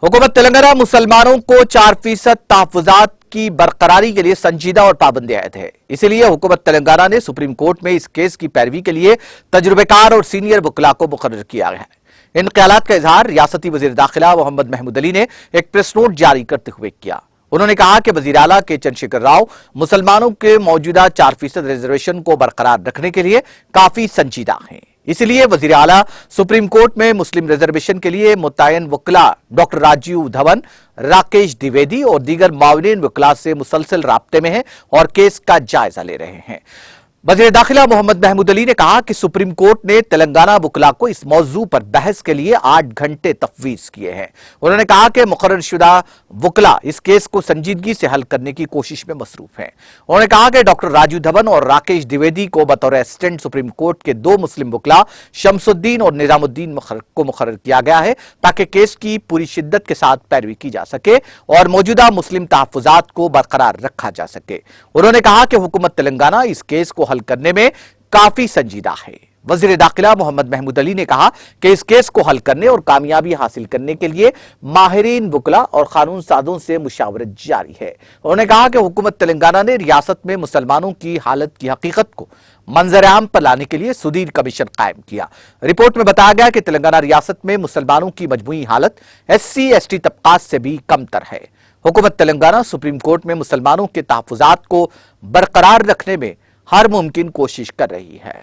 हुकूमत तेलंगाना मुसलमानों को 4% तहफ़्फ़ुज़ात की बरकरारी के लिए संजीदा और पाबंदी आयद है। इसीलिए हुकूमत तेलंगाना ने सुप्रीम कोर्ट में इस केस की पैरवी के लिए तजुर्बेकार और सीनियर वकला को मुकर्रर किया है। इन ख्यालात का इजहार रियासती वज़ीर दाखिला मोहम्मद महमूद अली ने एक प्रेस नोट जारी करते हुए किया। उन्होंने कहा कि वज़ीर आला के चंद्रशेखर राव मुसलमानों के मौजूदा 4% रिजर्वेशन को बरकरार रखने के लिए काफी संजीदा हैं। इसलिए वज़ीर आला सुप्रीम कोर्ट में मुस्लिम रिजर्वेशन के लिए मुतय्यन वकला डॉक्टर राजीव धवन, राकेश द्विवेदी और दीगर माविन वकला से मुसलसल राब्ते में हैं और केस का जायजा ले रहे हैं। वज़ीर दाखिला मोहम्मद महमूद अली ने कहा कि सुप्रीम कोर्ट ने तेलंगाना वकला को इस मौजू पर बहस के लिए 8 घंटे तफवीज किए हैं। उन्होंने कहा कि मुकर्रर शुदा वकला इस केस को संजीदगी से हल करने की कोशिश में मसरूफ हैं। उन्होंने कहा कि डॉक्टर राजीव धवन और राकेश द्विवेदी को बतौर असिस्टेंट सुप्रीम कोर्ट के 2 मुस्लिम वकला शमसुद्दीन और निजामुद्दीन को मुकर्रर किया गया है ताकि केस की पूरी शिद्दत के साथ पैरवी की जा सके और मौजूदा मुस्लिम तहफ़्फ़ुज़ात को बरकरार रखा जा सके। उन्होंने कहा कि हुकूमत तेलंगाना इस केस को हल करने में काफी संजीदा है। वज़ीर दाखिला मोहम्मद महमूद अली ने कहा कि इस केस को हल करने और कामयाबी हासिल करने के लिए माहिरीन वकला और कानून साजों से मुशावरत जारी है। उन्होंने कहा कि हुकूमत तेलंगाना ने रियासत में मुसलमानों की हालत की हकीकत को मंजर आम पर लाने के लिए सुदीर कमीशन कायम किया। रिपोर्ट में बताया गया कि तेलंगाना रियासत में मुसलमानों की मजमूई हालत SC/ST तबकात से भी कमतर है। हुकूमत तेलंगाना सुप्रीम कोर्ट में मुसलमानों के तहफ़्फ़ुज़ात को बरकरार रखने में हर मुमकिन कोशिश कर रही है।